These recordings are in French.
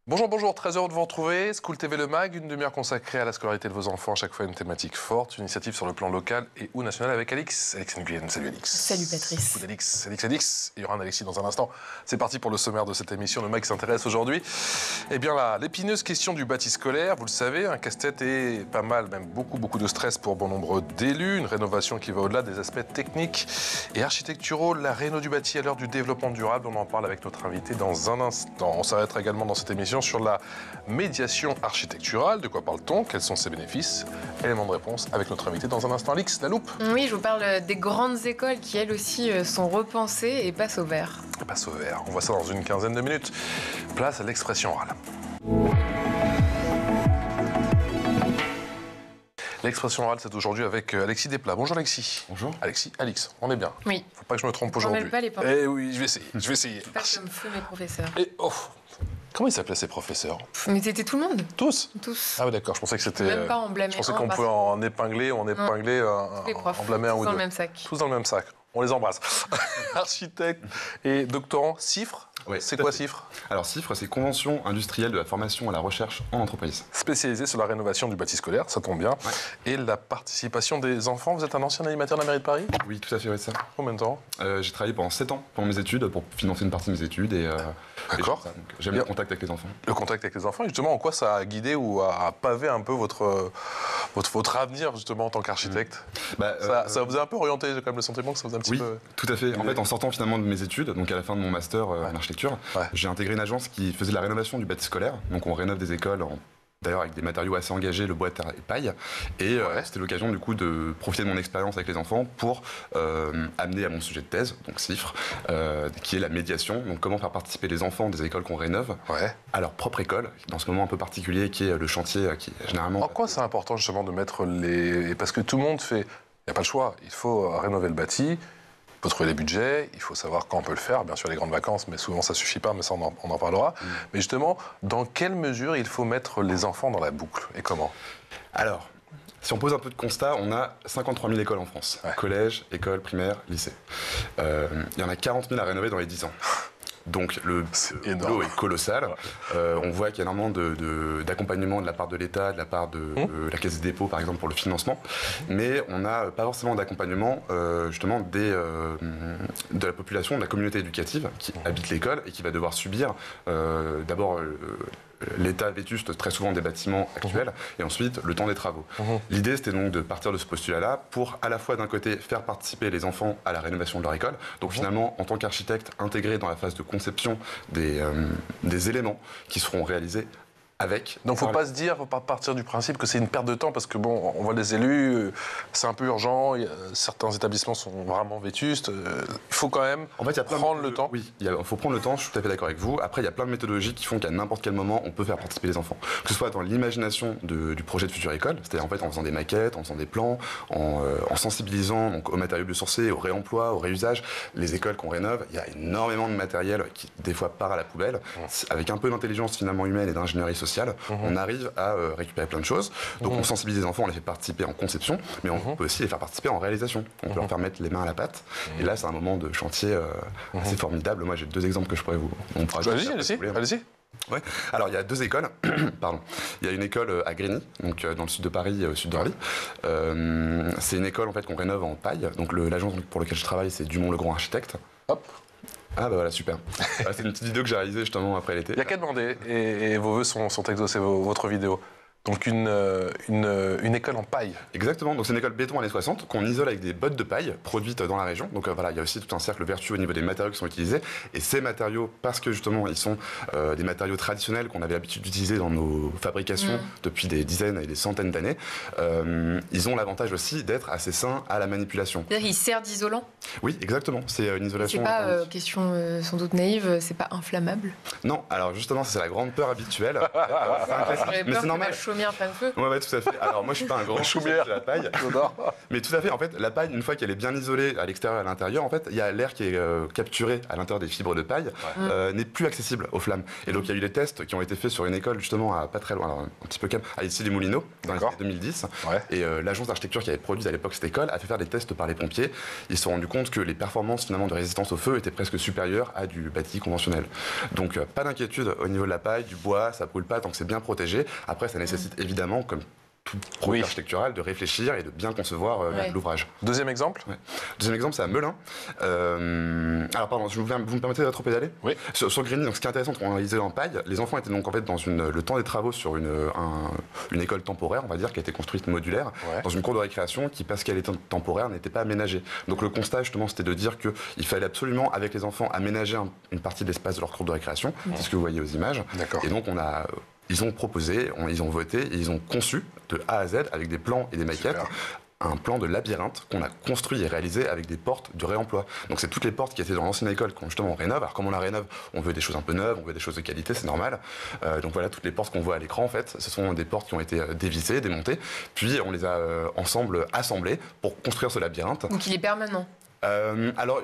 Bonjour, bonjour, très heureux de vous retrouver. School TV Le Mag, une demi-heure consacrée à la scolarité de vos enfants, à chaque fois une thématique forte, une initiative sur le plan local et ou national avec Alix Nguyen. Salut Alix. Salut Patrice. Salut Alix. Il y aura un Alexis dans un instant. C'est parti pour le sommaire de cette émission. Le Mag s'intéresse aujourd'hui. Eh bien là, l'épineuse question du bâti scolaire, vous le savez, un casse-tête et pas mal, même beaucoup de stress pour bon nombre d'élus. Une rénovation qui va au-delà des aspects techniques et architecturaux. La réno du bâti à l'heure du développement durable. On en parle avec notre invité dans un instant. On s'arrêtera également dans cette émission sur la médiation architecturale. De quoi parle-t-on? Quels sont ses bénéfices? Élément de réponse avec notre invité dans un instant. Alix, la loupe. Oui, je vous parle des grandes écoles qui, elles aussi, sont repensées et passent au vert. Passe au vert. On voit ça dans une quinzaine de minutes. Place à l'expression orale. L'expression orale, c'est aujourd'hui avec Alexis Desplat. Bonjour Alexis. Bonjour. Alix, on est bien. Oui. Faut pas que je me trompe aujourd'hui. Pas les Eh oui, je vais essayer. Pas comme feu mes professeurs. Et oh, comment ils s'appelaient ces professeurs? Mais c'était tout le monde. Tous? Tous. Ah oui, d'accord, je pensais que c'était... Même pas en blâmer. Je pensais qu'on pouvait en épingler, en blâmer profs, en blâmer un ou tous dans deux. le même sac. Tous dans le même sac. On les embrasse. Architecte et doctorant, CIFRE. Ouais, c'est quoi CIFRE? Alors CIFRE, c'est Convention industrielle de la formation à la recherche en entreprise. Spécialisé sur la rénovation du bâti scolaire, ça tombe bien. Ouais. Et la participation des enfants. Vous êtes un ancien animateur de la mairie de Paris? Oui, tout à fait, oui, ça. Combien de temps? J'ai travaillé pendant 7 ans pendant mes études pour financer une partie de mes études et d'accord. J'aime le contact avec les enfants. Le contact avec les enfants, justement, en quoi ça a guidé ou a pavé un peu votre avenir, justement, en tant qu'architecte? Ça vous a un peu orienté, j'ai quand même le sentiment que ça vous a un petit peu... Oui, tout à fait. En fait, en sortant finalement de mes études, donc à la fin de mon master en architecture, j'ai intégré une agence qui faisait la rénovation du bâti scolaire. Donc on rénove des écoles d'ailleurs avec des matériaux assez engagés, le bois, terre et paille. Et c'était l'occasion du coup de profiter de mon expérience avec les enfants pour amener à mon sujet de thèse, donc CIFRE, qui est la médiation. Donc comment faire participer les enfants des écoles qu'on rénove à leur propre école, dans ce moment un peu particulier qui est le chantier qui généralement... En quoi c'est important justement de mettre les... Parce que tout le monde fait... Il n'y a pas le choix, il faut rénover le bâti. Il faut trouver les budgets, il faut savoir quand on peut le faire. Bien sûr, les grandes vacances, mais souvent ça ne suffit pas, mais ça, on en parlera. Mais justement, dans quelle mesure il faut mettre les enfants dans la boucle et comment? Alors, si on pose un peu de constat, on a 53 000 écoles en France. Collège, école, primaire, lycée. Il y en a 40 000 à rénover dans les 10 ans. Donc le boulot est colossal. On voit qu'il y a énormément d'accompagnement de la part de l'État, de la part de la Caisse des dépôts, par exemple, pour le financement. Mais on n'a pas forcément d'accompagnement, justement, de la population, de la communauté éducative qui habite l'école et qui va devoir subir d'abord... l'état vétuste très souvent des bâtiments actuels et ensuite le temps des travaux. L'idée c'était donc de partir de ce postulat-là pour à la fois d'un côté faire participer les enfants à la rénovation de leur école, donc finalement en tant qu'architecte intégrer dans la phase de conception des éléments qui seront réalisés avec... Donc, faut pas partir du principe que c'est une perte de temps, parce que bon, on voit les élus, c'est un peu urgent, certains établissements sont vraiment vétustes, il faut quand même prendre le temps. Oui, il faut prendre le temps, je suis tout à fait d'accord avec vous. Après, il y a plein de méthodologies qui font qu'à n'importe quel moment, on peut faire participer les enfants. Que ce soit dans l'imagination du projet de future école, c'est-à-dire en fait en faisant des maquettes, en faisant des plans, en sensibilisant donc, aux matériaux biosourcés, au réemploi, au réusage. Les écoles qu'on rénove, il y a énormément de matériel qui, des fois, part à la poubelle. Avec un peu d'intelligence finalement humaine et d'ingénierie sociale, on arrive à récupérer plein de choses. Donc on sensibilise les enfants, on les fait participer en conception, mais on peut aussi les faire participer en réalisation. On peut leur faire mettre les mains à la pâte. Et là, c'est un moment de chantier assez formidable. Moi, j'ai 2 exemples que je pourrais vous... Allez-y. Ouais. Alors, il y a 2 écoles. Pardon. Il y a une école à Grigny, donc dans le sud de Paris, au sud d'Orly. C'est une école en fait qu'on rénove en paille. Donc l'agence pour laquelle je travaille, c'est Dumont-Legrand Architecte. Hop. Ah bah voilà, super. C'est une petite vidéo que j'ai réalisée justement après l'été. Il n'y a qu'à demander, et vos vœux sont exaucés, votre vidéo. Donc une école en paille. Exactement, donc c'est une école béton années 60 qu'on isole avec des bottes de paille produites dans la région. Donc voilà, il y a aussi tout un cercle vertueux au niveau des matériaux qui sont utilisés. Et ces matériaux, parce que justement ils sont des matériaux traditionnels qu'on avait l'habitude d'utiliser dans nos fabrications depuis des dizaines et des centaines d'années, ils ont l'avantage aussi d'être assez sains à la manipulation. C'est-à-dire qu'ils servent d'isolant? Oui, exactement, c'est une isolation... C'est pas, question sans doute naïve, c'est pas inflammable? Non, alors justement c'est la grande peur habituelle. C'est un classique, mais c'est normal. chaumière plein de feu. Ouais, tout à fait. Alors moi je suis pas un grand chaumière de la paille. Mais tout à fait, en fait, la paille, une fois qu'elle est bien isolée à l'extérieur et à l'intérieur, en fait, il y a l'air qui est capturé à l'intérieur des fibres de paille, n'est plus accessible aux flammes. Et donc il y a eu des tests qui ont été faits sur une école justement à pas très loin, alors, un petit peu calme, à Issy-les-Moulineaux, dans les années 2010. Et l'agence d'architecture qui avait produit à l'époque cette école a fait faire des tests par les pompiers. Ils se sont rendus compte que les performances finalement de résistance au feu étaient presque supérieures à du bâti conventionnel. Donc pas d'inquiétude au niveau de la paille, du bois, ça brûle pas tant que c'est bien protégé. Après, ça nécessite évidemment, comme tout projet architectural, de réfléchir et de bien concevoir l'ouvrage. Deuxième exemple Deuxième exemple, c'est à Melun. Alors pardon, vous me permettez de trop pédaler? Oui. Sur Grigny, donc ce qui est intéressant, on réalisait en paille, les enfants étaient donc en fait dans le temps des travaux sur une école temporaire, on va dire, qui a été construite modulaire, dans une cour de récréation qui, parce qu'elle était temporaire, n'était pas aménagée. Donc le constat justement, c'était de dire qu'il fallait absolument, avec les enfants, aménager une partie de l'espace de leur cour de récréation. C'est ce que vous voyez aux images. Et donc ils ont proposé, ils ont voté, et ils ont conçu de A à Z, avec des plans et des maquettes, un plan de labyrinthe qu'on a construit et réalisé avec des portes de réemploi. Donc c'est toutes les portes qui étaient dans l'ancienne école qu'on justement on rénove. Alors comme on la rénove, on veut des choses un peu neuves, on veut des choses de qualité, c'est normal. Donc voilà, toutes les portes qu'on voit à l'écran, en fait, ce sont des portes qui ont été dévissées, démontées, puis on les a ensemble assemblées pour construire ce labyrinthe. Donc il est permanent. Alors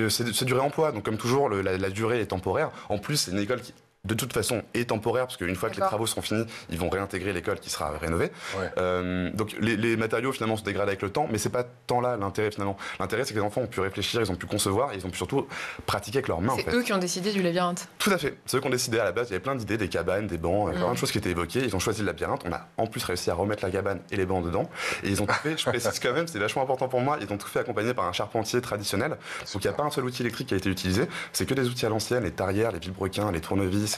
c'est du réemploi, donc comme toujours la durée est temporaire. En plus c'est une école qui de toute façon est temporaire, parce qu'une fois que les travaux seront finis, ils vont réintégrer l'école qui sera rénovée. Donc les matériaux finalement se dégradent avec le temps, mais c'est pas tant là l'intérêt finalement. L'intérêt, c'est que les enfants ont pu réfléchir, ils ont pu concevoir, et ils ont pu surtout pratiquer avec leurs mains. C'est eux qui ont décidé du labyrinthe. Tout à fait. C'est eux qui ont décidé à la base. Il y avait plein d'idées, des cabanes, des bancs, plein de choses qui étaient évoquées. Ils ont choisi le labyrinthe. On a en plus réussi à remettre la cabane et les bancs dedans. Et ils ont tout fait. Je précise quand même, c'est vachement important pour moi. Ils ont tout fait accompagné par un charpentier traditionnel. Donc il n'y a pas un seul outil électrique qui a été utilisé. C'est que des outils à l'ancienne, les tarières, les vilebrequins, les tournevis, les scies.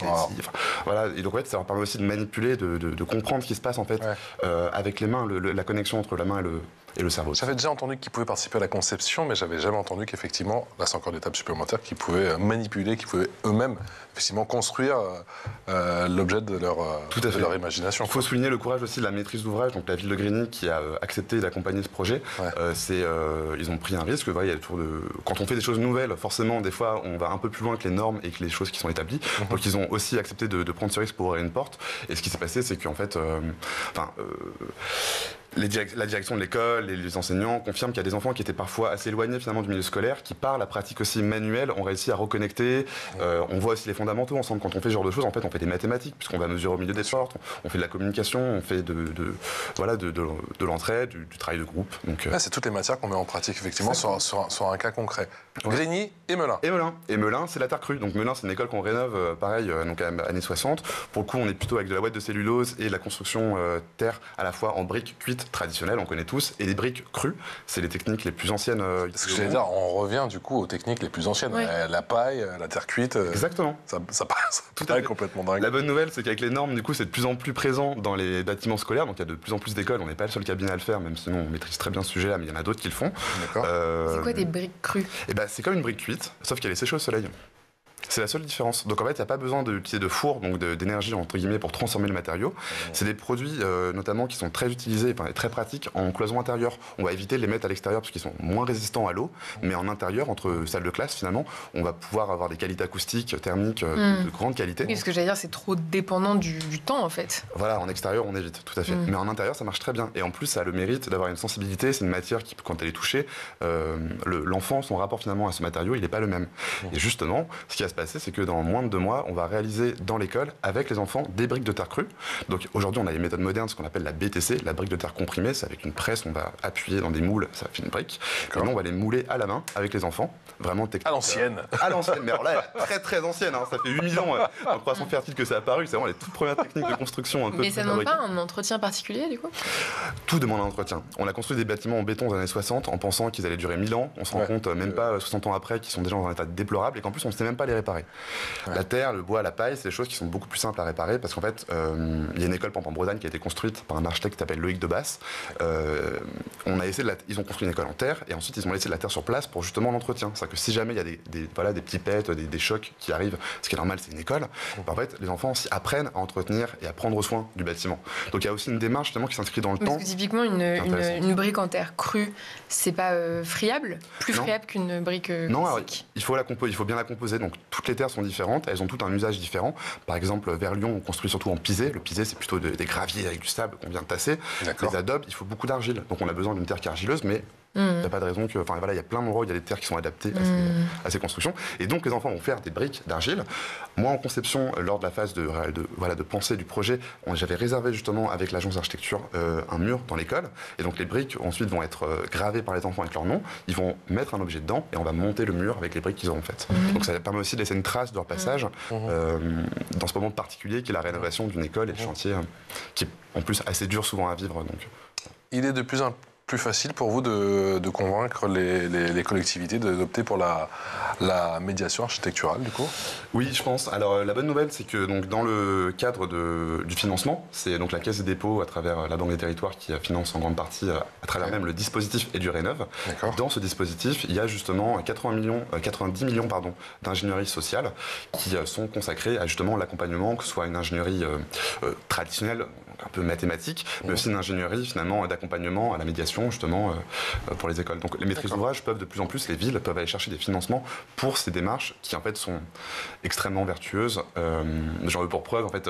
Voilà, et donc en fait, ça leur permet aussi de manipuler, de comprendre ce qui se passe en fait avec les mains, la connexion entre la main et le cerveau. J'avais déjà entendu qu'ils pouvaient participer à la conception, mais j'avais jamais entendu qu'effectivement, là c'est encore une étape supplémentaire, qu'ils pouvaient manipuler, qu'ils pouvaient eux-mêmes effectivement construire l'objet de leur imagination. Il faut souligner le courage aussi de la maîtrise d'ouvrage, donc la ville de Grigny qui a accepté d'accompagner ce projet. Ils ont pris un risque. Voilà, quand on fait des choses nouvelles, forcément, des fois, on va un peu plus loin que les normes et que les choses qui sont établies. Donc ils ont aussi accepté de prendre ce risque pour ouvrir une porte. Et ce qui s'est passé, c'est qu'en fait, la direction de l'école et les enseignants confirment qu'il y a des enfants qui étaient parfois assez éloignés finalement du milieu scolaire, qui par la pratique aussi manuelle ont réussi à reconnecter. On voit aussi les fondamentaux ensemble. Quand on fait ce genre de choses, en fait, on fait des mathématiques, puisqu'on va mesurer au milieu des portes, on fait de la communication, on fait de l'entraide, du travail de groupe. Donc, c'est toutes les matières qu'on met en pratique effectivement sur un cas concret. Grigny et Melun. Et Melun, c'est la terre crue. Donc Melun, c'est une école qu'on rénove, pareil, donc années 60. Pour le coup, on est plutôt avec de la ouate de cellulose et de la construction terre à la fois en briques cuites traditionnelles, on connaît tous, et des briques crues. C'est les techniques les plus anciennes. Ce que j'allais dire, on revient du coup aux techniques les plus anciennes. La paille, la terre cuite. Exactement. Ça paraît complètement dingue. La bonne nouvelle, c'est qu'avec les normes, du coup, c'est de plus en plus présent dans les bâtiments scolaires. Donc il y a de plus en plus d'écoles. On n'est pas le seul cabinet à le faire, même si on maîtrise très bien ce sujet-là, mais il y en a d'autres qui le font. C'est quoi des briques crues? C'est comme une brique cuite, sauf qu'elle est séchée au soleil. C'est la seule différence. Donc en fait, il n'y a pas besoin d'utiliser de four, donc d'énergie entre guillemets pour transformer le matériau. C'est des produits notamment qui sont très utilisés et très pratiques en cloison intérieure. On va éviter de les mettre à l'extérieur parce qu'ils sont moins résistants à l'eau, mais en intérieur, entre salles de classe finalement, on va pouvoir avoir des qualités acoustiques, thermiques de grande qualité. Oui, ce que j'allais dire, c'est trop dépendant du temps en fait. Voilà, en extérieur, on évite, tout à fait. Mais en intérieur, ça marche très bien. Et en plus, ça a le mérite d'avoir une sensibilité. C'est une matière qui, quand elle est touchée, l'enfant, son rapport finalement à ce matériau, il n'est pas le même. Et justement, ce qui va se passer, c'est que dans moins de 2 mois, on va réaliser dans l'école, avec les enfants, des briques de terre crue. Donc aujourd'hui, on a les méthodes modernes, ce qu'on appelle la BTC, la brique de terre comprimée. C'est avec une presse, on va appuyer dans des moules, ça fait une brique. Et nous, on va les mouler à la main avec les enfants. Vraiment technique. À l'ancienne. À l'ancienne. Mais alors là, très très ancienne. Ça fait 8000 ans en croissance fertile que ça a apparu. C'est vraiment les toutes premières techniques de construction. Mais ça demande pas un entretien particulier, du coup? Tout demande un entretien. On a construit des bâtiments en béton dans les années 60 en pensant qu'ils allaient durer 1000 ans. On se rend compte, même pas 60 ans après, qu'ils sont déjà dans un état déplorable et qu'en plus, on ne sait même pas les réparer. La terre, le bois, la paille, c'est des choses qui sont beaucoup plus simples à réparer parce qu'en fait, il y a une école en Bretagne qui a été construite par un architecte qui s'appelle Loïc Debasse. Ils ont construit une école en terre et ensuite ils ont laissé de la terre sur place pour justement l'entretien. C'est-à-dire que si jamais il y a des petits pets, des chocs qui arrivent, ce qui est normal, c'est une école, en fait, les enfants aussi apprennent à entretenir et à prendre soin du bâtiment. Donc il y a aussi une démarche justement qui s'inscrit dans le temps. Parce que typiquement, une brique en terre crue, c'est pas friable? Plus friable qu'une brique Non, alors, il faut bien la composer. Donc toutes les terres sont différentes, elles ont toutes un usage différent. Par exemple, vers Lyon, on construit surtout en pisé. Le pisé, c'est plutôt des graviers avec du sable qu'on vient de tasser. Les adobes, il faut beaucoup d'argile. Donc on a besoin d'une terre qui est argileuse, mais il n'y a pas de raison que... Enfin voilà, il y a plein d'endroits où il y a des terres qui sont adaptées à ces constructions. Et donc les enfants vont faire des briques d'argile. Moi, en conception, lors de la phase de pensée du projet, j'avais réservé justement avec l'agence d'architecture un mur dans l'école. Et donc les briques ensuite vont être gravées par les enfants avec leur nom. Ils vont mettre un objet dedans et on va monter le mur avec les briques qu'ils auront faites. Donc ça permet aussi de laisser une trace de leur passage dans ce moment particulier qui est la rénovation d'une école et le chantier qui est en plus assez dur souvent à vivre. Donc. Il est de plus en plus facile pour vous de convaincre les collectivités d'opter pour la médiation architecturale, du coup? Oui, je pense. Alors, la bonne nouvelle, c'est que donc, dans le cadre du financement, c'est donc la Caisse des dépôts, à travers la Banque des territoires, qui finance en grande partie, à travers même le dispositif EduRénov. Dans ce dispositif, il y a justement 90 millions d'ingénierie sociale qui sont consacrés à justement l'accompagnement, que ce soit une ingénierie traditionnelle, un peu mathématique, mais aussi une ingénierie finalement d'accompagnement à la médiation justement pour les écoles. Donc les maîtrises d'ouvrage peuvent de plus en plus, les villes peuvent aller chercher des financements pour ces démarches qui en fait sont extrêmement vertueuses. J'en veux pour preuve en fait,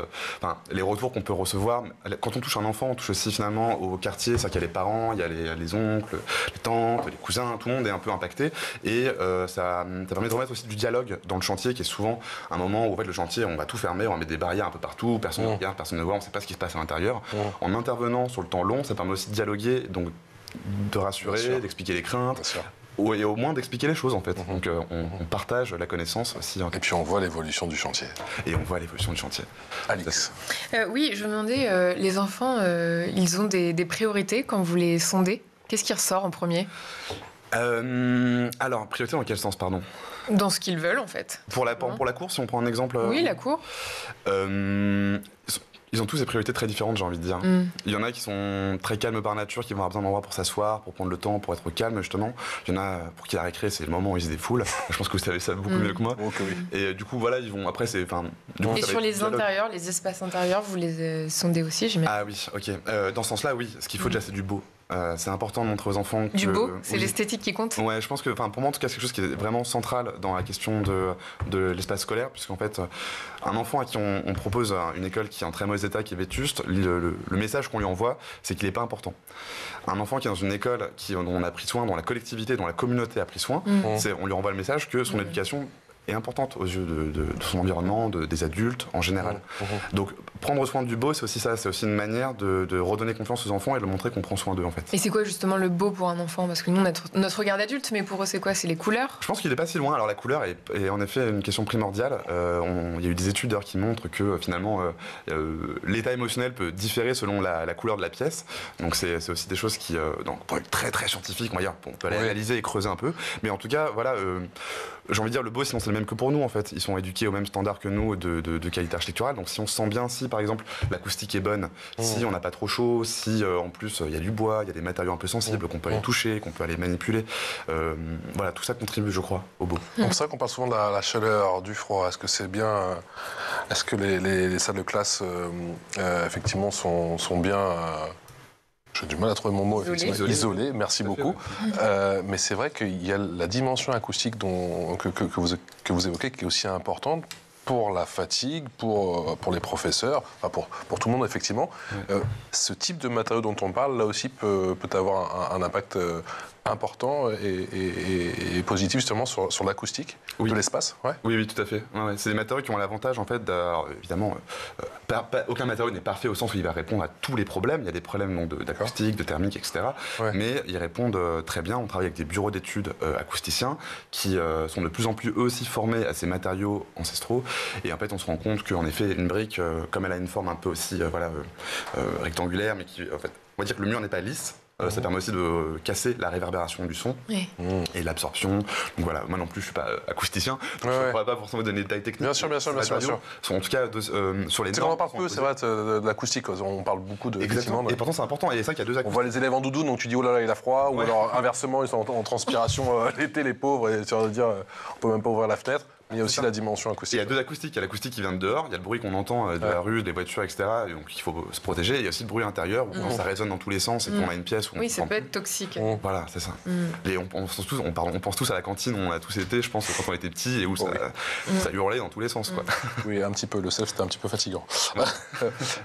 les retours qu'on peut recevoir quand on touche un enfant, on touche aussi finalement au quartier, c'est-à-dire qu'il y a les parents, il y a les oncles, les tantes, les cousins, tout le monde est un peu impacté et ça permet de remettre aussi du dialogue dans le chantier qui est souvent un moment où en fait le chantier on va tout fermer, on va mettre des barrières un peu partout, personne ne regarde, personne ne voit, on ne sait pas ce qui se passe à l'intérieur. En intervenant sur le temps long, ça permet aussi de dialoguer, donc de rassurer, d'expliquer les craintes, et au moins d'expliquer les choses en fait. Donc on partage la connaissance aussi. Et puis on voit l'évolution du chantier. Alix. Oui, je me demandais, les enfants, ils ont des priorités quand vous les sondez. Qu'est-ce qui ressort en premier? Alors, priorité dans quel sens, pardon? Dans ce qu'ils veulent en fait. Pour la cour, si on prend un exemple. Oui, la cour. Ils ont tous des priorités très différentes, j'ai envie de dire. Il y en a qui sont très calmes par nature, qui vont avoir besoin d'endroits pour s'asseoir, pour prendre le temps, pour être calme justement. Il y en a pour qui la récré, c'est le moment où ils se défoulent. Je pense que vous savez ça beaucoup mieux que moi. Et du coup, voilà, ils vont. Après, c'est. Et sur les intérieurs, les espaces intérieurs, vous les sondez aussi, j'imagine. Ah oui, ok. Dans ce sens-là, oui. Ce qu'il faut déjà, c'est du beau. C'est important de montrer aux enfants que... Du beau, c'est l'esthétique qui compte. Ouais, je pense que, pour moi en tout cas, c'est quelque chose qui est vraiment central dans la question de l'espace scolaire, puisqu'en fait, un enfant à qui on propose une école qui est en très mauvais état, qui est vétuste, le message qu'on lui envoie, c'est qu'il n'est pas important. Un enfant qui est dans une école dont on a pris soin, dont la collectivité, dont la communauté a pris soin, on lui renvoie le message que son éducation est importante aux yeux de son environnement, des adultes en général. Donc prendre soin du beau, c'est aussi ça, c'est aussi une manière de redonner confiance aux enfants et de montrer qu'on prend soin d'eux en fait. Et c'est quoi justement le beau pour un enfant? Parce que nous, notre regard d'adulte, mais pour eux c'est quoi? C'est les couleurs? Je pense qu'il n'est pas si loin. Alors la couleur est en effet une question primordiale. Il y a eu des études qui montrent que finalement l'état émotionnel peut différer selon la couleur de la pièce. Donc c'est aussi des choses qui, pour être très très scientifique, on peut aller analyser et creuser un peu. Mais en tout cas, voilà, j'ai envie de dire le beau, sinon c'est le même que pour nous en fait. Ils sont éduqués au même standard que nous de qualité architecturale. Donc si on se sent bien, si par exemple l'acoustique est bonne, si on n'a pas trop chaud, si en plus il y a du bois, il y a des matériaux un peu sensibles qu'on peut aller toucher, qu'on peut aller manipuler, voilà, tout ça contribue, je crois, au beau. C'est vrai qu'on parle souvent de la chaleur, du froid. Est-ce que c'est bien... Est-ce que les salles de classe effectivement sont bien... J'ai du mal à trouver mon mot, effectivement. Isolé, merci beaucoup. Mais c'est vrai qu'il y a la dimension acoustique que vous évoquez qui est aussi importante pour la fatigue, pour les professeurs, pour tout le monde, effectivement. Ce type de matériau dont on parle, là aussi, peut avoir un impact important et positif, justement, sur l'acoustique de l'espace. Oui, tout à fait. C'est des matériaux qui ont l'avantage, en fait, évidemment, aucun matériau n'est parfait au sens où il va répondre à tous les problèmes. Il y a des problèmes d'acoustique, de thermique, etc. Mais ils répondent très bien. On travaille avec des bureaux d'études acousticiens qui sont de plus en plus, eux aussi, formés à ces matériaux ancestraux. Et en fait, on se rend compte qu'en effet, une brique, comme elle a une forme un peu aussi rectangulaire, mais qui, en fait, on va dire que le mur n'est pas lisse. Ça permet aussi de casser la réverbération du son et l'absorption. Donc voilà, moi non plus je suis pas acousticien, donc je ne pourrais pas forcément donner des détails techniques. Bien sûr. En tout cas, sur les normes. On en parle peu, c'est vrai, de l'acoustique. On parle beaucoup de. Exactement. Et pourtant c'est important. Et c'est ça qu'il y a deux acoustiques. On voit les élèves en doudoune, donc tu dis oh là là il a froid, ou alors inversement ils sont en transpiration l'été les pauvres, et tu vas dire on peut même pas ouvrir la fenêtre. Il y a aussi la dimension acoustique. Il y a deux acoustiques. Il y a l'acoustique qui vient de dehors, il y a le bruit qu'on entend de la rue, des voitures, etc. Et donc il faut se protéger. Il y a aussi le bruit intérieur, où quand ça résonne dans tous les sens et qu'on a une pièce où oui, ça peut être toxique. Voilà, c'est ça. Et on pense tous à la cantine, on a tous été, je pense, quand on était petits, et où ça hurlait dans tous les sens. Quoi. Oui, un petit peu. Le self, c'était un petit peu fatigant.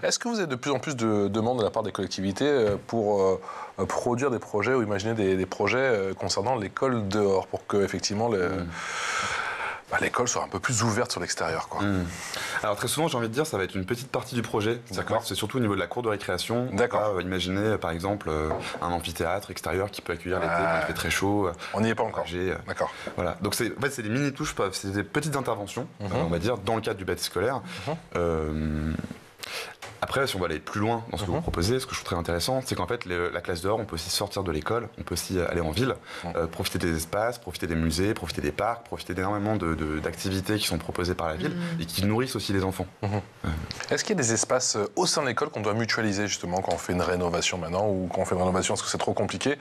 Est-ce que vous avez de plus en plus de demandes de la part des collectivités pour produire des projets ou imaginer des projets concernant l'école dehors, pour que, effectivement, l'école soit un peu plus ouverte sur l'extérieur, quoi. Alors très souvent, j'ai envie de dire, ça va être une petite partie du projet. C'est surtout au niveau de la cour de récréation. Imaginez par exemple un amphithéâtre extérieur qui peut accueillir l'été quand il fait très chaud. On n'y est pas encore. D'accord. Voilà. Donc c'est des mini touches, c'est des petites interventions, on va dire, dans le cadre du bâti scolaire. Après, si on va aller plus loin dans ce que vous proposez, ce que je trouve très intéressant, c'est qu'en fait, la classe dehors, on peut aussi sortir de l'école, on peut aussi aller en ville, profiter des espaces, profiter des musées, profiter des parcs, profiter d'énormément d'activités qui sont proposées par la ville et qui nourrissent aussi les enfants. Est-ce qu'il y a des espaces au sein de l'école qu'on doit mutualiser, justement, quand on fait une rénovation maintenant, ou quand on fait une rénovation, est-ce que c'est trop compliqué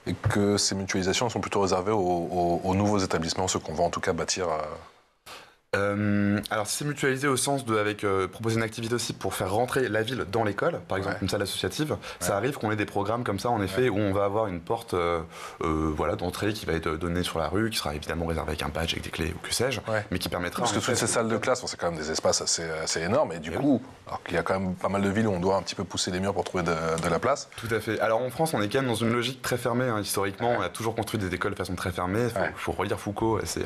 et que ces mutualisations sont plutôt réservées aux nouveaux établissements, ceux qu'on va en tout cas bâtir alors si c'est mutualisé au sens de proposer une activité aussi pour faire rentrer la ville dans l'école, par exemple une salle associative, ça arrive qu'on ait des programmes comme ça en effet où on va avoir une porte d'entrée qui va être donnée sur la rue, qui sera évidemment réservée avec un badge, avec des clés ou que sais-je, mais qui permettra... Parce que toutes ces salles de classe, c'est quand même des espaces assez énormes et du coup, alors qu'il y a quand même pas mal de villes où on doit un petit peu pousser les murs pour trouver de la place. Tout à fait. Alors en France, on est quand même dans une logique très fermée, historiquement, on a toujours construit des écoles de façon très fermée, il faut relire Foucault, c'est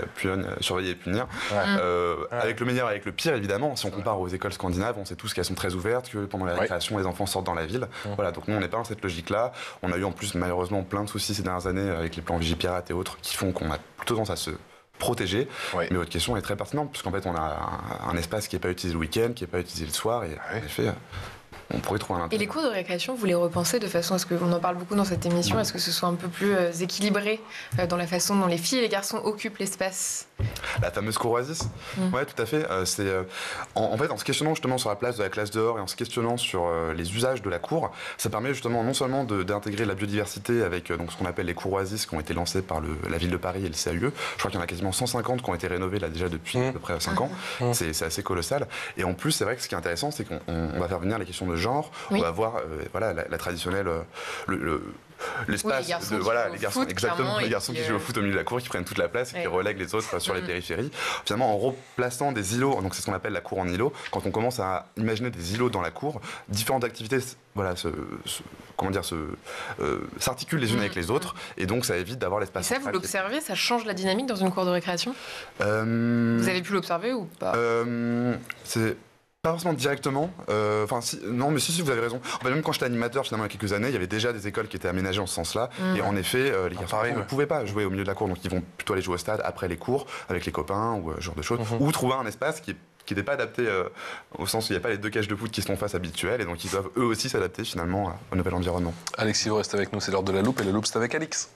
surveiller et punir. Avec le meilleur, avec le pire, évidemment. Si on compare aux écoles scandinaves, on sait tous qu'elles sont très ouvertes, que pendant la récréation, les enfants sortent dans la ville. Voilà, donc nous, on n'est pas dans cette logique-là. On a eu en plus, malheureusement, plein de soucis ces dernières années avec les plans Vigipirate et autres, qui font qu'on a plutôt tendance à se protéger. Mais votre question est très pertinente, puisqu'en fait, on a un espace qui n'est pas utilisé le week-end, qui n'est pas utilisé le soir, et en effet... on pourrait trouver un intérêt. Et les cours de récréation, vous les repensez de façon à ce qu'on en parle beaucoup dans cette émission, à ce que ce soit un peu plus équilibré dans la façon dont les filles et les garçons occupent l'espace? La fameuse cour oasis. Ouais, tout à fait. En fait, en se questionnant justement sur la place de la classe dehors et en se questionnant sur les usages de la cour, ça permet justement non seulement d'intégrer la biodiversité avec donc, ce qu'on appelle les cours oasis qui ont été lancées par la ville de Paris et le CAUE. Je crois qu'il y en a quasiment 150 qui ont été rénovées là déjà depuis à peu près 5 ans. C'est assez colossal. Et en plus, c'est vrai que ce qui est intéressant, c'est qu'on va faire venir les questions de genre. On va voir la traditionnelle... l'espace les garçons exactement, les garçons qui jouent au foot au milieu de la cour, qui prennent toute la place et qui relèguent les autres sur les périphéries, finalement en replaçant des îlots. Donc c'est ce qu'on appelle la cour en îlot. Quand on commence à imaginer des îlots dans la cour, différentes activités s'articulent les unes avec les autres, et donc ça évite d'avoir l'espace. Et ça, vous l'observez, ça change la dynamique dans une cour de récréation? Vous avez pu l'observer ou pas? C'est pas forcément directement. Non, mais si, vous avez raison. En fait, même quand j'étais animateur, finalement, il y a quelques années, il y avait déjà des écoles qui étaient aménagées en ce sens-là. Et en effet, les garçons ne pouvaient pas jouer au milieu de la cour, donc ils vont plutôt aller jouer au stade après les cours, avec les copains, ou ce genre de choses. Ou trouver un espace qui n'était pas adapté au sens où il n'y a pas les deux cages de foot qui se font face habituelles, et donc ils doivent eux aussi s'adapter finalement au nouvel environnement. Alexis, vous restez avec nous, c'est l'heure de la loupe, et la loupe, c'est avec Alix.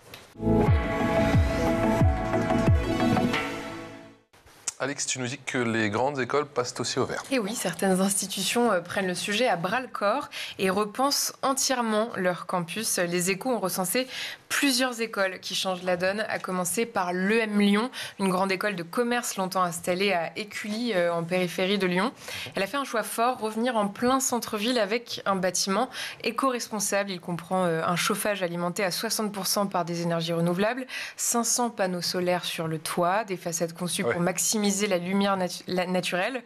Alex, tu nous dis que les grandes écoles passent aussi au vert. Et oui, certaines institutions prennent le sujet à bras-le-corps et repensent entièrement leur campus. Les Échos ont recensé plusieurs écoles qui changent la donne, à commencer par l'EM Lyon, une grande école de commerce longtemps installée à Écully, en périphérie de Lyon. Elle a fait un choix fort, revenir en plein centre-ville avec un bâtiment éco-responsable. Il comprend un chauffage alimenté à 60% par des énergies renouvelables, 500 panneaux solaires sur le toit, des façades conçues pour maximiser la lumière naturelle.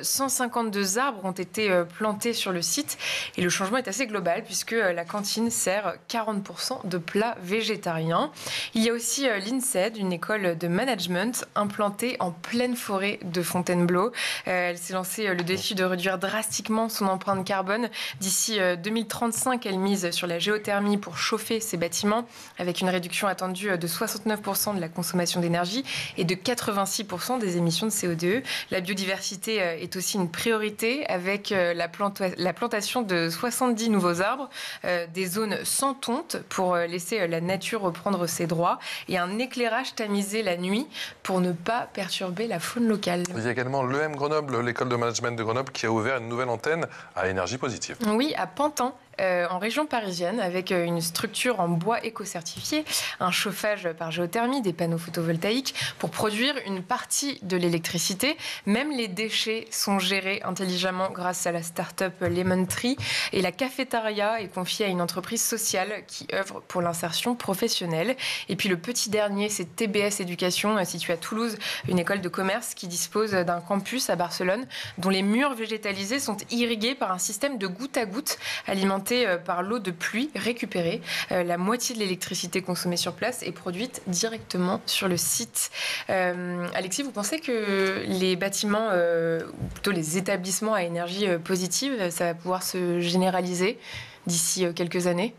152 arbres ont été plantés sur le site et le changement est assez global puisque la cantine sert 40% de plats végétariens. Il y a aussi l'INSEAD, une école de management implantée en pleine forêt de Fontainebleau. Elle s'est lancée le défi de réduire drastiquement son empreinte carbone. D'ici 2035, elle mise sur la géothermie pour chauffer ses bâtiments avec une réduction attendue de 69% de la consommation d'énergie et de 86% des émissions de CO2. La biodiversité est aussi une priorité avec la plantation de 70 nouveaux arbres, des zones sans tonte pour laisser la nature reprendre ses droits et un éclairage tamisé la nuit pour ne pas perturber la faune locale. Il y a également l'EM Grenoble, l'école de management de Grenoble, qui a ouvert une nouvelle antenne à énergie positive. Oui, à Pantin. en région parisienne avec une structure en bois éco-certifié, un chauffage par géothermie, des panneaux photovoltaïques pour produire une partie de l'électricité. Même les déchets sont gérés intelligemment grâce à la start-up Lemon Tree et la cafétéria est confiée à une entreprise sociale qui œuvre pour l'insertion professionnelle. Et puis le petit dernier, c'est TBS Éducation, situé à Toulouse, une école de commerce qui dispose d'un campus à Barcelone dont les murs végétalisés sont irrigués par un système de goutte à goutte alimenté par l'eau de pluie récupérée. La moitié de l'électricité consommée sur place est produite directement sur le site. Alexis, vous pensez que les bâtiments, ou plutôt les établissements à énergie positive, ça va pouvoir se généraliser d'ici quelques années ?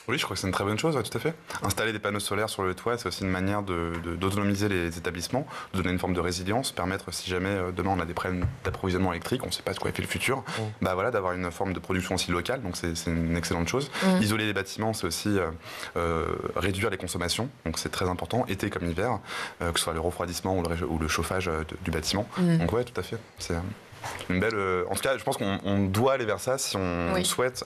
Oui, je crois que c'est une très bonne chose, ouais, tout à fait. Installer des panneaux solaires sur le toit, c'est aussi une manière d'autonomiser les établissements, de donner une forme de résilience, permettre, si jamais demain on a des problèmes d'approvisionnement électrique, on ne sait pas ce qu'va faire le futur, bah voilà, d'avoir une forme de production aussi locale, donc c'est une excellente chose. Isoler les bâtiments, c'est aussi réduire les consommations, donc c'est très important, été comme hiver, que ce soit le refroidissement ou le chauffage du bâtiment. Donc ouais, tout à fait. C'est une belle. En tout cas, je pense qu'on doit aller vers ça si on souhaite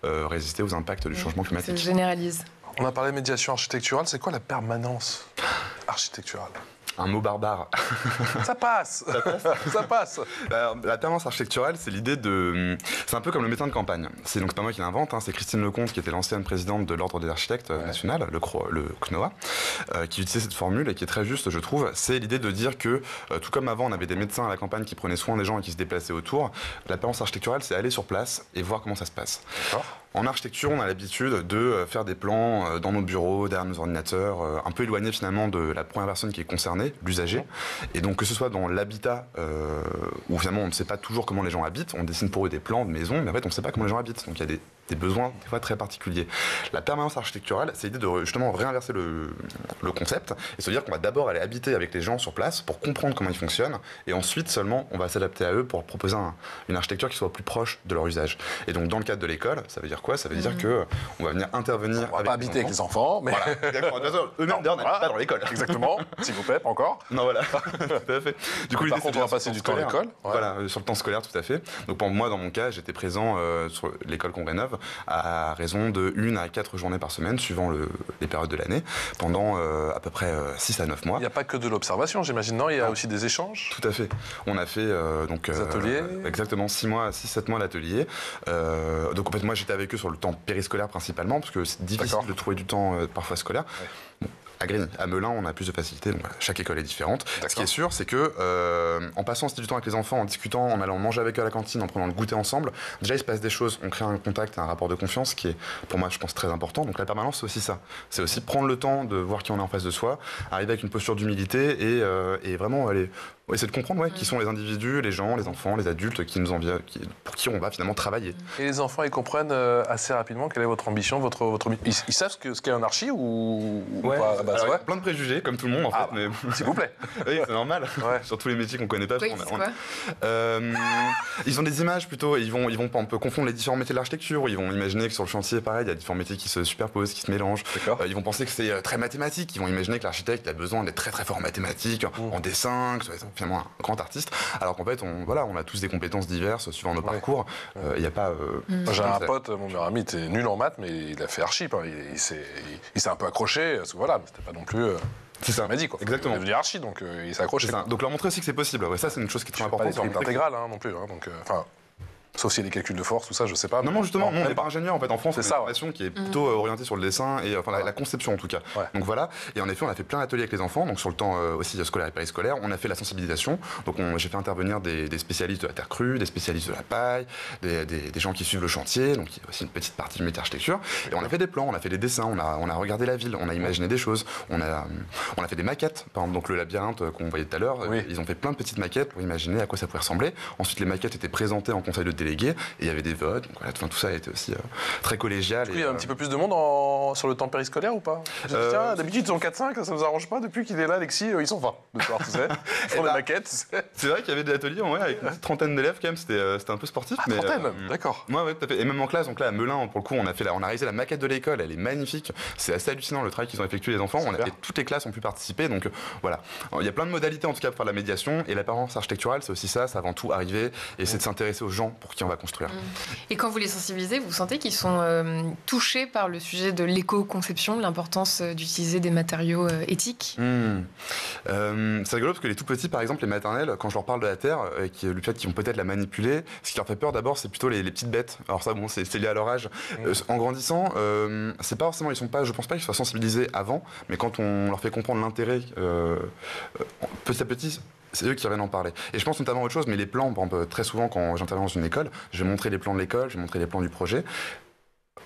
résister aux impacts du changement climatique. Ça se généralise. On a parlé de médiation architecturale. C'est quoi la permanence architecturale ? Un mot barbare. Ça passe. Ça passe. La permanence architecturale, c'est l'idée de... C'est un peu comme le médecin de campagne. C'est donc pas moi qui l'invente, c'est Christine Lecomte, qui était l'ancienne présidente de l'Ordre des architectes national, le CNOA, qui utilisait cette formule et qui est très juste, je trouve. C'est l'idée de dire que, tout comme avant, on avait des médecins à la campagne qui prenaient soin des gens et qui se déplaçaient autour, la permanence architecturale, c'est aller sur place et voir comment ça se passe. En architecture, on a l'habitude de faire des plans dans nos bureaux, derrière nos ordinateurs, un peu éloignés finalement de la première personne qui est concernée, l'usager. Et donc que ce soit dans l'habitat, où finalement on ne sait pas toujours comment les gens habitent, on dessine pour eux des plans de maisons, mais en fait on ne sait pas comment les gens habitent. Donc il y a des besoins des fois très particuliers. La permanence architecturale, c'est l'idée de justement réinverser le concept et se dire qu'on va d'abord aller habiter avec les gens sur place pour comprendre comment ils fonctionnent et ensuite seulement on va s'adapter à eux pour proposer une architecture qui soit plus proche de leur usage. Et donc dans le cadre de l'école, ça veut dire quoi ? Ça veut dire qu'on va venir intervenir. On va pas habiter avec les enfants, mais. Voilà. Eux-mêmes d'ailleurs n'habitent pas dans l'école. Exactement, s'il vous plaît, pas encore. Non, voilà. Tout à fait. Du coup, par contre, on va passer du temps à l'école. Voilà, sur le temps scolaire, tout à fait. Donc pour moi, dans mon cas, j'étais présent sur l'école qu'on rénove à raison de 1 à 4 journées par semaine, suivant les périodes de l'année, pendant à peu près 6 à 9 mois. Il n'y a pas que de l'observation, j'imagine, non ? Il y a aussi des échanges ? Tout à fait. On a fait des ateliers ? Exactement, 6-7 mois d'ateliers. Donc en fait, moi, j'étais avec eux sur le temps périscolaire principalement, parce que c'est difficile de trouver du temps parfois scolaire. Bon, à Grigny, à Melun, on a plus de facilité, donc chaque école est différente. Ce qui est sûr, c'est que en passant du temps avec les enfants, en discutant, en allant manger avec eux à la cantine, en prenant le goûter ensemble, déjà il se passe des choses, on crée un contact, un rapport de confiance qui est pour moi je pense très important. Donc la permanence c'est aussi ça, c'est aussi prendre le temps de voir qui on est en face de soi, arriver avec une posture d'humilité et vraiment aller essayer de comprendre qui sont les individus, les gens, les enfants, les adultes qui nous envient, pour qui on va finalement travailler. Et les enfants, ils comprennent assez rapidement quelle est votre ambition, votre... Ils savent ce qu'est un archi ou pas à la base, plein de préjugés, comme tout le monde en fait. Mais... S'il vous plaît. Oui, c'est normal. Sur tous les métiers qu'on connaît pas. Oui, ils ont des images plutôt. On peut confondre les différents métiers de l'architecture. Ils vont imaginer que sur le chantier, pareil, il y a différents métiers qui se superposent, qui se mélangent. Ils vont penser que c'est très mathématique. Ils vont imaginer que l'architecte a besoin d'être très très fort en mathématiques, en dessin, que ce soit finalement un grand artiste. Alors qu'en fait, on a tous des compétences diverses suivant nos parcours. Il n'y a pas. J'ai un pote, mon meilleur ami, était nul en maths, mais il a fait archi. Il s'est un peu accroché. Voilà, mais c'était pas non plus. C'est ça. Il m'a dit quoi. Exactement. Il est devenu archi, donc il s'est accroché. Donc leur montrer aussi que c'est possible. Ça, c'est une chose qui est très importante. Pas des intégrales non plus. Donc, sauf s'il y a des calculs de force, tout ça, je sais pas. Non, justement, on n'est pas ingénieur en fait. En France, c'est une formation qui est plutôt orientée sur le dessin et la conception en tout cas. Donc voilà. Et en effet, on a fait plein d'ateliers avec les enfants. Donc sur le temps aussi scolaire et périscolaire, on a fait la sensibilisation. Donc j'ai fait intervenir des spécialistes de la terre crue, des spécialistes de la paille, des gens qui suivent le chantier. Donc il y a aussi une petite partie du métier architecture. Et on a fait des plans, on a fait des dessins, on a regardé la ville, on a imaginé des choses. On a fait des maquettes. Par exemple, donc le labyrinthe qu'on voyait tout à l'heure, ils ont fait plein de peties maquettes pour imaginer à quoi ça pouvait ressembler. Ensuite, les maquettes étaient présentées en conseil de délégués et il y avait des votes, donc voilà, tout ça a été aussi très collégial. Il y a un petit peu plus de monde sur le temps périscolaire ou pas? Tiens, d'habitude ils sont 4-5, ça nous arrange pas, depuis qu'il est là, Alexis, ils sont 20 le soir, tu sais. Ils font des maquettes, tu sais. C'est vrai qu'il y avait des ateliers avec une petite trentaine d'élèves quand même, c'était un peu sportif. Ah, mais, trentaine, d'accord. Ouais, tout à fait. Et même en classe, donc là à Melun, pour le coup, on a réalisé la maquette de l'école, elle est magnifique, c'est assez hallucinant le travail qu'ils ont effectué les enfants, toutes les classes ont pu participer, donc voilà. Il y a plein de modalités en tout cas pour faire la médiation, et la permanence architecturale, c'est aussi ça, c'est avant tout arriver et c'est de s'intéresser aux gens pour qui on va construire. Et quand vous les sensibilisez, vous sentez qu'ils sont touchés par le sujet de l'éco-conception, l'importance d'utiliser des matériaux éthiques? C'est rigolo parce que les tout petits, par exemple, les maternelles, quand je leur parle de la Terre, le fait qu'ils vont peut-être la manipuler, ce qui leur fait peur d'abord, c'est plutôt les petites bêtes. Alors ça, bon, c'est lié à leur âge. En grandissant, c'est pas forcément, je pense pas qu'ils soient sensibilisés avant, mais quand on leur fait comprendre l'intérêt, petit à petit, c'est eux qui reviennent en parler. Et je pense notamment à autre chose, mais les plans, par exemple, très souvent quand j'interviens dans une école, je vais montrer les plans de l'école, je vais montrer les plans du projet.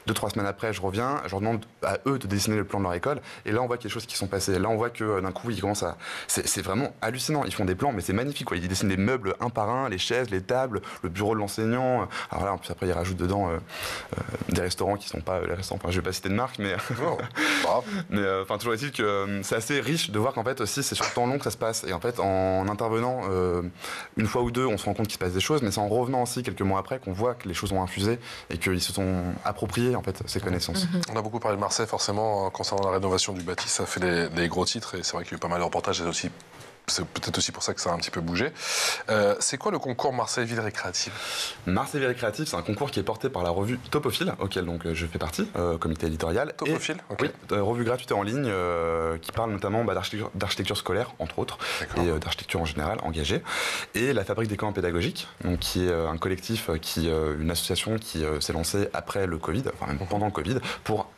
2-3 semaines après, je reviens, je leur demande à eux de dessiner le plan de leur école, et là on voit qu'il y a des choses qui sont passées. Là on voit que d'un coup ils commencent à... C'est vraiment hallucinant, ils font des plans, mais c'est magnifique, quoi. Ils dessinent les meubles un par un, les chaises, les tables, le bureau de l'enseignant. Alors là, en plus après ils rajoutent dedans des restaurants qui sont pas les restaurants, enfin je vais pas citer de marque, mais... mais enfin toujours est-il que c'est assez riche de voir qu'en fait aussi c'est sur le temps long que ça se passe, et en fait en intervenant une fois ou deux, on se rend compte qu'il se passe des choses, mais c'est en revenant aussi quelques mois après qu'on voit que les choses ont infusé et qu'ils se sont appropriés en fait ces connaissances. On a beaucoup parlé de Marseille forcément concernant la rénovation du bâti, ça fait les gros titres et c'est vrai qu'il y a eu pas mal de reportages et aussi c'est peut-être aussi pour ça que ça a un petit peu bougé. C'est quoi le concours Marseille Ville Récréative? Marseille Ville Récréative, c'est un concours qui est porté par la revue Topophile, auquel donc je fais partie, comité éditorial. Topophile, oui, revue gratuite en ligne qui parle notamment d'architecture scolaire, entre autres, et d'architecture en général, engagée. Et la Fabrique des camps pédagogiques, donc, qui est un collectif, une association qui s'est lancée après le Covid, enfin même pendant le Covid, pour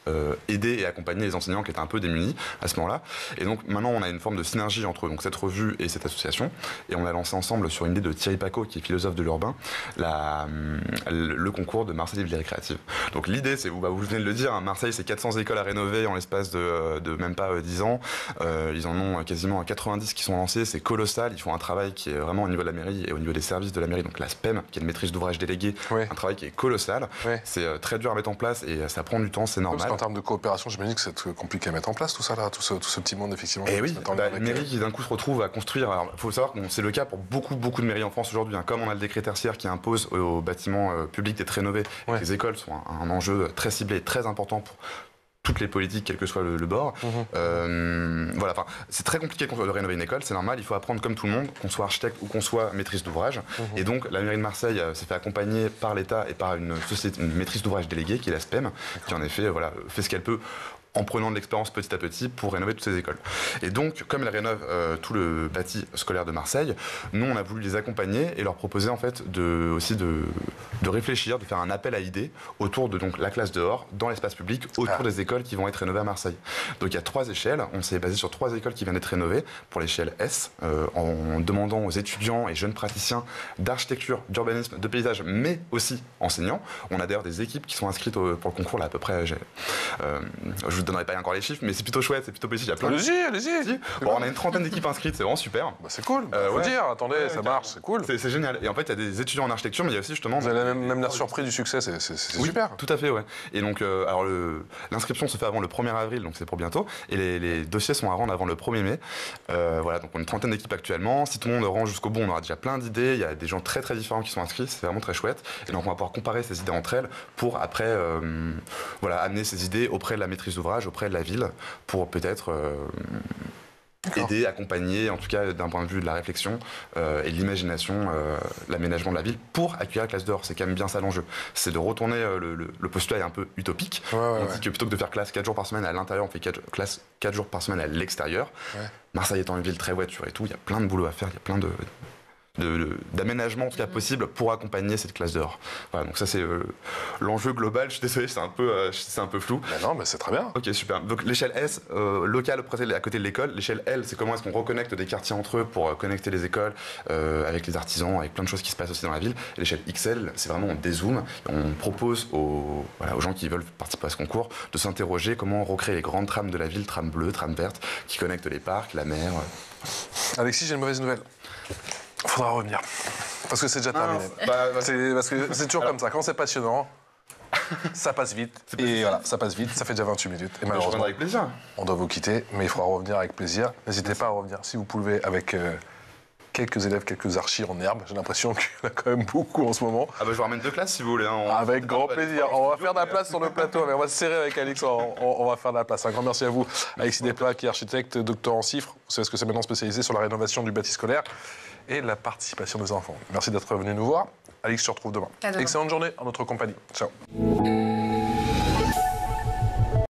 aider et accompagner les enseignants qui étaient un peu démunis à ce moment-là. Et donc maintenant, on a une forme de synergie entre donc, cette revue et cette association, et on a lancé ensemble sur une idée de Thierry Paco, qui est philosophe de l'urbain, le concours de Marseille Ville Récréative. Donc l'idée, c'est, vous venez de le dire, hein, Marseille c'est 400 écoles à rénover en l'espace de même pas 10 ans, ils en ont quasiment 90 qui sont lancés, c'est colossal, ils font un travail qui est vraiment au niveau de la mairie et au niveau des services de la mairie, donc la SPEM, qui est une maîtrise d'ouvrage déléguée, un travail qui est colossal, c'est très dur à mettre en place et ça prend du temps, c'est normal. Parce qu'en termes de coopération, j'imagine que c'est compliqué à mettre en place tout ça là, tout ce petit monde effectivement. Et oui, une mairie qui d'un coup se retrouve à construire. Alors, il faut savoir que c'est le cas pour beaucoup de mairies en France aujourd'hui. Hein. Comme on a le décret tertiaire qui impose aux bâtiments publics d'être rénovés, les écoles sont un enjeu très ciblé, très important pour toutes les politiques, quel que soit le bord. Voilà, enfin, c'est très compliqué de rénover une école, c'est normal, il faut apprendre comme tout le monde, qu'on soit architecte ou qu'on soit maîtrise d'ouvrage. Et donc, la mairie de Marseille s'est fait accompagner par l'État et par une maîtrise d'ouvrage déléguée, qui est la SPEM, qui en effet fait ce qu'elle peut en prenant de l'expérience petit à petit pour rénover toutes ces écoles. Et donc, comme elle rénove tout le bâti scolaire de Marseille, nous, on a voulu les accompagner et leur proposer en fait aussi de réfléchir, de faire un appel à idées autour de donc, la classe dehors, dans l'espace public, autour des écoles qui vont être rénovées à Marseille. Donc, il y a 3 échelles. On s'est basé sur 3 écoles qui viennent d'être rénovées pour l'échelle S, en demandant aux étudiants et jeunes praticiens d'architecture, d'urbanisme, de paysage, mais aussi enseignants. On a d'ailleurs des équipes qui sont inscrites pour le concours, là, à peu près. Je vous donnerai pas encore les chiffres, mais c'est plutôt chouette, c'est plutôt positif. Allez-y. Bon, on a une trentaine d'équipes inscrites, c'est vraiment super. Bah, c'est cool. Faut dire, attendez, ça marche, c'est cool. C'est génial. Et en fait, il y a des étudiants en architecture, mais il y a aussi justement. Vous avez même l'air surpris du succès, c'est super. Tout à fait, ouais. Et donc, alors l'inscription se fait avant le 1er avril, donc c'est pour bientôt. Et les dossiers sont à rendre avant le 1er mai. Voilà, donc on a une trentaine d'équipes actuellement. Si tout le monde rend jusqu'au bout, on aura déjà plein d'idées. Il y a des gens très très différents qui sont inscrits, c'est vraiment très chouette. Et donc on va pouvoir comparer ces idées entre elles pour après, amener ces idées auprès de la maîtrise d'ouvrage, auprès de la ville, pour peut-être aider, accompagner, en tout cas d'un point de vue de la réflexion et de l'imagination, l'aménagement de la ville pour accueillir la classe dehors. C'est quand même bien ça l'enjeu. C'est de retourner, le postulat est un peu utopique. On dit que plutôt que de faire classe 4 jours par semaine à l'intérieur, on fait classe 4 jours par semaine à l'extérieur. Marseille étant une ville très voiture et tout, il y a plein de boulot à faire, il y a plein d'aménagement en tout cas possible pour accompagner cette classe dehors. Voilà, donc ça c'est l'enjeu global. Je suis désolé, c'est un peu flou. Mais non, mais c'est très bien. Ok, super. Donc l'échelle S, locale à côté de l'école. L'échelle L, c'est comment est-ce qu'on reconnecte des quartiers entre eux pour connecter les écoles avec les artisans, avec plein de choses qui se passent aussi dans la ville. Et l'échelle XL, c'est vraiment on dézoome, on propose aux gens qui veulent participer à ce concours de s'interroger comment recréer les grandes trames de la ville, trames bleues, trames vertes, qui connectent les parcs, la mer. Alexis, j'ai une mauvaise nouvelle. Faudra revenir. Parce que c'est déjà terminé. Parce que c'est toujours comme ça. Quand c'est passionnant, ça passe vite. Et voilà, ça passe vite. Ça fait déjà 28 minutes. Et malheureusement, avec plaisir. On doit vous quitter, mais il faudra revenir avec plaisir. N'hésitez pas à revenir si vous pouvez avec quelques élèves, quelques archis en herbe. J'ai l'impression qu'il y en a quand même beaucoup en ce moment. Ah bah je vous ramène 2 classes si vous voulez. Hein. Avec grand plaisir. On va faire de la place sur le plateau. Mais on va se serrer avec Alix. On va faire de la place. Un grand merci à vous, Alexis Desplat, qui est architecte, docteur en chiffres. Vous savez ce que c'est maintenant, spécialisé sur la rénovation du bâti scolaire et la participation des enfants. Merci d'être venu nous voir. Alix, je te retrouve demain. Demain. Excellente journée en notre compagnie. Ciao.